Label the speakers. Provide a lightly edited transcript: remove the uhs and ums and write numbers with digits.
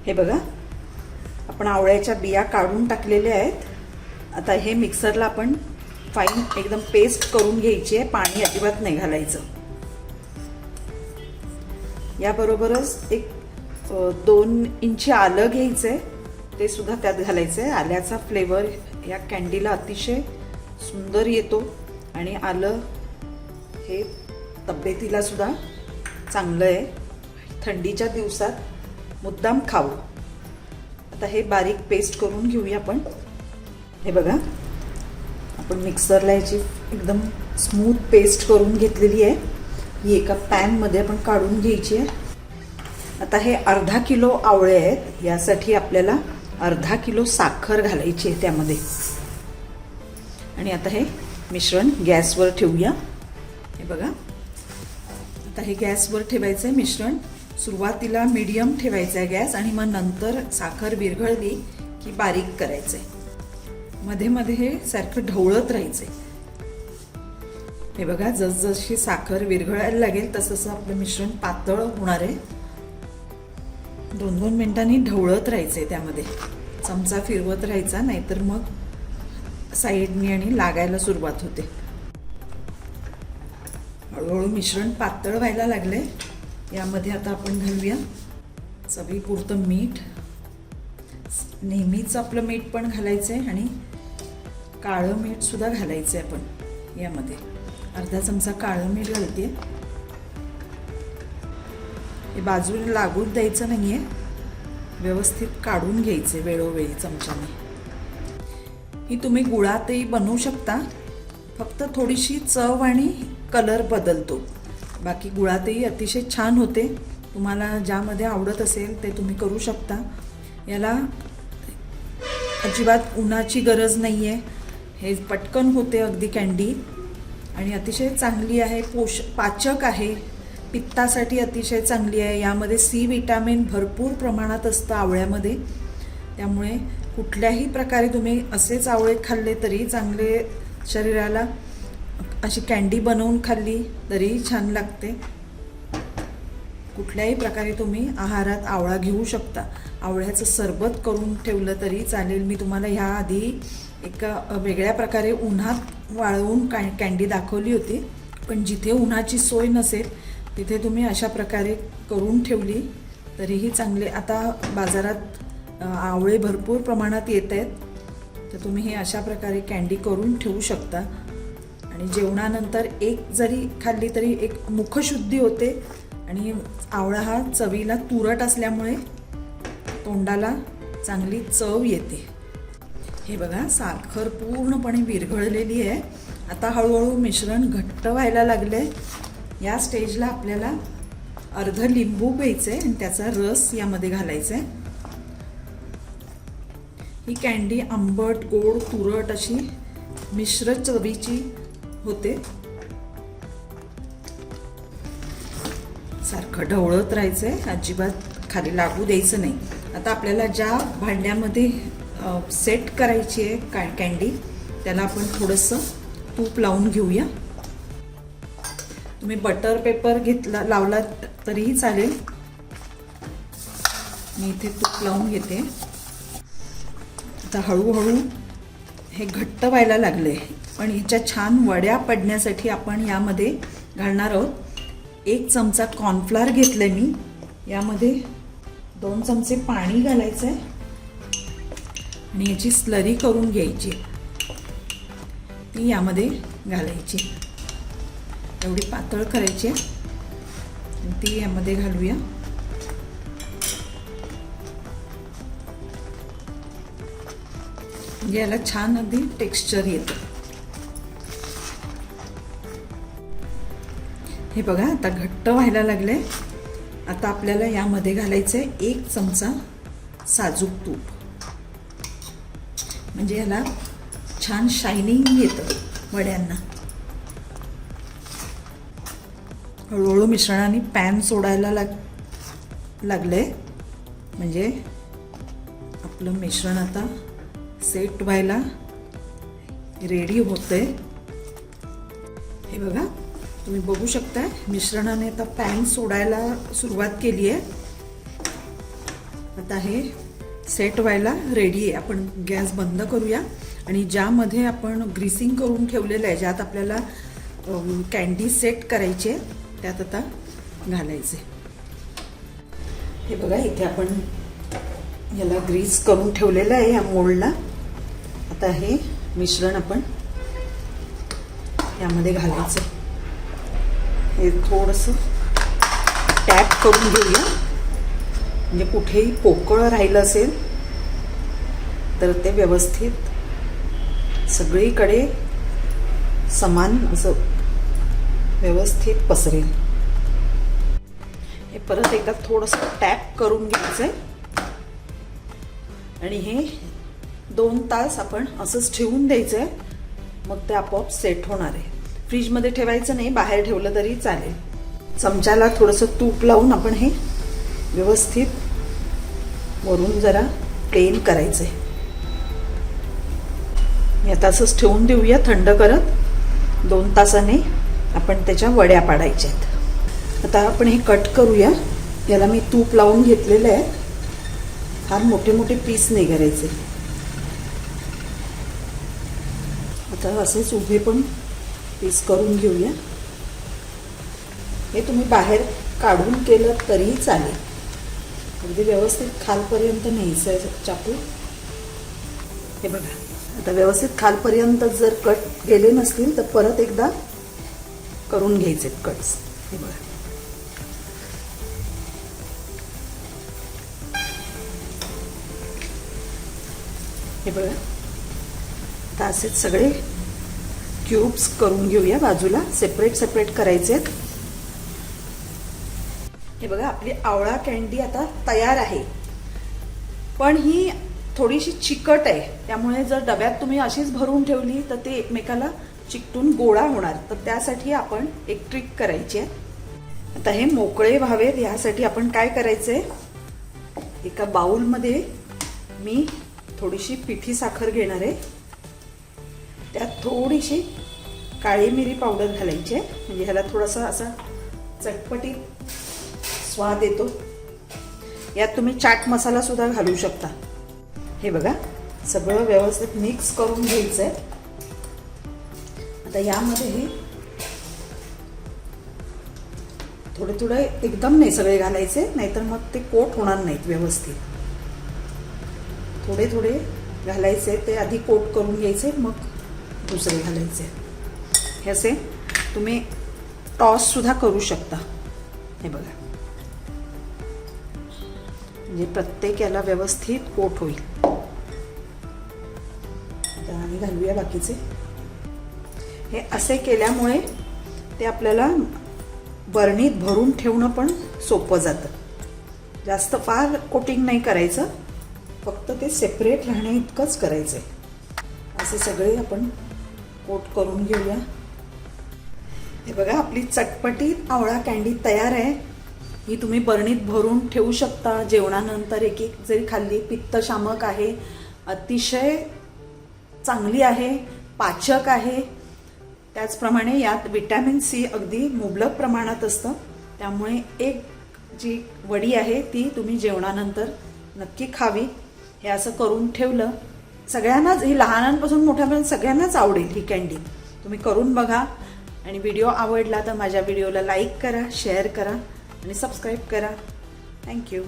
Speaker 1: हे बघा, आपण आवळ्याच्या बिया काढून टाकलेल्या आहेत। आता हे मिक्सरला आपण फाईन एकदम पेस्ट करून घ्यायची आहे, पाणी अजिबात नाही घालायचं। याबरोबरच एक 2 इंची आलं घ्यायचंय, ते सुद्धा त्यात घालायचंय। आल्याचा फ्लेवर या कँडीला अतिशय सुंदर येतो आणि आलं हे तब्येतीला सुद्धा चांगलं आहे, थंडीच्या दिवसात मुद्दाम खावं। आता हे बारीक पेस्ट करून घेऊया आपण। हे बघा, आपण मिक्सरला याची एकदम स्मूथ पेस्ट करून घेतलेली आहे। ही एका पॅन मध्ये आपण काढून घ्यायची आहे। आता हे अर्धा किलो आवळे आहेत, यासाठी आपल्याला अर्धा किलो साखर घालायची आहे त्यामध्ये। आणि आता हे मिश्रण गॅसवर ठेवूया। हे बघा, आता हे गॅसवर ठेवायचं आहे मिश्रण। सुरुवातीला मीडियम ठेवायचा आहे गॅस आणि मग नंतर साखर विरघळली की बारीक करायचंय। मध्ये मध्ये हे सारखं ढवळत राहायचंय। हे बघा, जसजशी साखर विरघळायला लागेल तसं आपलं मिश्रण पातळ होणार आहे। 2-2 मिनिटांनी ढवळत राहायचंय, त्यामध्ये चमचा फिरवत राहायचा, नाहीतर मग साईडनी आणि लागायला सुरुवात होते। हळूहळू मिश्रण पातळ व्हायला लागले। यामध्ये आता आपण घालूया चवीपुरतं मीठ। नेहमीच आपलं मीठ पण घालायचं आहे आणि काळं मीठ सुद्धा घालायचं आहे आपण। यामध्ये अर्धा चमचा काळं मीठ घालते। हे बाजूला लागून द्यायचं नाहीये, व्यवस्थित काढून घ्यायचे वेळोवेळी चमच्याने। ही तुम्ही गुळातही बनवू शकता, फक्त थोडीशी चव आणि कलर बदलतो। बाकी गुळातही अतिशय छान होते। तुम्हाला ज्यामध्ये आवडत असेल ते तुम्ही करू शकता। याला अजिबात उन्हाची गरज नाही आहे, हे पटकन होते अगदी कँडी आणि अतिशय चांगली आहे, पाचक आहे, पित्तासाठी अतिशय चांगली आहे। यामध्ये सी विटॅमिन भरपूर प्रमाणात असतं आवळ्यामध्ये, त्यामुळे कुठल्याही प्रकारे तुम्ही असेच आवळे खाल्ले तरी चांगले, शरीराला अशी कँडी बनवून खाल्ली तरी छान लागते। कुठल्याही प्रकारे तुम्ही आहारात आवळा घेऊ शकता। आवळ्याचं सरबत करून ठेवलं तरी चालेल। मी तुम्हाला ह्या आधी एका वेगळ्या प्रकारे उन्हात वाळवून कँडी दाखवली होती, पण जिथे उन्हाची सोय नसेल तिथे तुम्ही अशा प्रकारे करून ठेवली तरीही चांगले। आता बाजारात आवळे भरपूर प्रमाणात येत आहेत, तर तुम्ही हे अशा प्रकारे कँडी करून ठेवू शकता। आणि जेवणानंतर एक जरी खाल्ली तरी एक मुखशुद्धी होते आणि आवळा हा चवीला तुरट असल्यामुळे तोंडाला चांगली चव येते। हे बघा, साखर पूर्णपणे विरघळलेली आहे। आता हळूहळू मिश्रण घट्ट व्हायला लागले। या स्टेजला आपल्याला अर्ध लिंबू घ्यायचे आणि त्याचा रस यामध्ये घालायचा आहे। ही कँडी आंबट, गोड, तुरट अशी मिश्र चवीची होते। सारखं ढवळत राहायचंय, अजिबात खाली लागू द्यायचं नाही। आता आपल्याला ज्या भांड्यामध्ये सेट करायची आहे कँडी, त्याला आपण थोडंसं तूप लावून घेऊया। तुम्ही बटर पेपर लावला तरीही चालेल, मी इथे तूप लावून घेते। आता हळूहळू हे घट्ट व्हायला लागले, पण ह्याच्या छान वड्या पडण्यासाठी आपण यामध्ये घालणार आहोत 1 चमचा कॉर्नफ्लोअर घेतले मी। यामध्ये 2 चमचे पाणी घालायचं आहे आणि याची स्लरी करून घ्यायची, ती यामध्ये घालायची. एवढी पातळ करायची आहे, ती यामध्ये घालूया. म्हणजे याला छान अगदी टेक्स्चर येतं. हे बघा आता घट्ट व्हायला लागले. आता आपल्याला यामध्ये घालायचं आहे 1 चमचा साजूक तूप. म्हणजे याला छान शायनिंग येतं वड्यांना. हळूहळू मिश्रणाने पॅन सोडायला लागले. म्हणजे आपलं मिश्रण आता सेट व्हायला रेडी होतंय. हे बघा तुम्ही बघू शकता मिश्रणाने आता पॅन सोडायला सुरुवात केली आहे. आता हे सेट व्हायला रेडी आहे. आपण गॅस बंद करूया आणि ज्यामध्ये आपण ग्रीसिंग करून ठेवलेलं आहे, ज्यात आपल्याला कँडी सेट करायची आहे, त्यात आता घालायचे. हे बघा इथे आपण याला ग्रीस करून ठेवलेलं आहे या मोल्डला. आता हे मिश्रण आपण यामध्ये घालायचं. हे थोडंसं टॅप करून घेऊया, म्हणजे कुठेही पोकळ राहिलं असेल तर ते व्यवस्थित सगळीकडे समान असं व्यवस्थित पसरेल. हे परत एकदा थोडंसं टॅप करून घ्यायचंय आणि हे 2 तास आपण असंच ठेवून द्यायचंय. मग ते आपोआप सेट होणार आहे. फ्रीजमध्ये ठेवायचं नाही, बाहेर ठेवलं तरी चालेल. चमच्याला थोडंसं तूप लावून आपण हे व्यवस्थित वरून जरा प्लेन करायचंय. मी आता असंच ठेवून देऊया थंड करत. 2 तासाने आपण त्याच्या वड्या पाडायच्या आहेत. आता आपण हे कट करूया. याला मी तूप लावून घेतलेलं आहे. फार मोठे मोठे पीस नाही करायचे. आता असेच उभे पण पीस करून घेऊया. हे तुम्ही बाहेर काढून केलं तरीही चालेल. अगदी व्यवस्थित खालपर्यंत न्यायचं चाकू. हे बघा आता व्यवस्थित खालपर्यंत जर कट गेले नसतील तर परत एकदा करून घ्यायचे कट्स. हे बघा हे बघा आता असेच सगळे क्यूब्स करून घेऊया. बाजूला सेपरेट सेपरेट करायचे. हे बघा आपली आवळा कँडी आता तयार आहे. पण ही थोडीशी चिकट आहे, त्यामुळे जर डब्यात तुम्ही अशीच भरून ठेवली तर ते एकमेकाला चिकटून गोळा होणार. तर त्यासाठी आपण एक ट्रिक करायची आहे. आता हे मोकळे व्हावेत यासाठी आपण काय करायचंय, एका बाउलमध्ये मी थोडीशी पिठी साखर घेणार आहे. त्यात थोडीशी काळी मिरी पावडर घालायची आहे, म्हणजे ह्याला थोडासा असा चटपटीत स्वाद येतो. यात तुम्ही चाट मसाला सुद्धा घालू शकता. हे बघा सगळं व्यवस्थित मिक्स करून घ्यायचंय. आता यामध्ये हे थोडे थोडे एकदम नाही सगळे घालायचे, नाहीतर मग ते कोट होणार नाहीत व्यवस्थित. थोडे थोडे घालायचे, ते आधी कोट करून घ्यायचे, मग दुसरे घालायचे. हे असे तुम्ही टॉस सुद्धा करू शकता. हे बघा म्हणजे प्रत्येक याला व्यवस्थित कोट होईल. आता आम्ही घालूया बाकीचे. हे असे केल्यामुळे ते आपल्याला बरणीत भरून ठेवणं पण सोपं जातं. जास्त फार कोटिंग नाही करायचं, फक्त ते सेपरेट राहणे इतकंच करायचं आहे. असे सगळे आपण कोट करून घेऊया. हे बघा आपली चटपटीत आवळा कँडी तयार आहे. ही तुम्ही बरणीत भरून ठेवू शकता. जेवणानंतर एक एक जरी खाल्ली, पित्तशामक आहे, अतिशय चांगली आहे, पाचक आहे. त्याचप्रमाणे यात विटॅमिन सी अगदी मुबलक प्रमाणात असतं. त्यामुळे एक जी वडी आहे ती तुम्ही जेवणानंतर नक्की खावी. हे असं करून ठेवलं सगळ्यांनाच, ही लहानांपासून मोठ्यापर्यंत सगळ्यांनाच आवडेल ही कँडी. तुम्ही करून बघा. आणि व्हिडिओ आवडला तर माझ्या व्हिडिओला लाईक करा, शेअर करा आणि सबस्क्राईब करा. थँक्यू.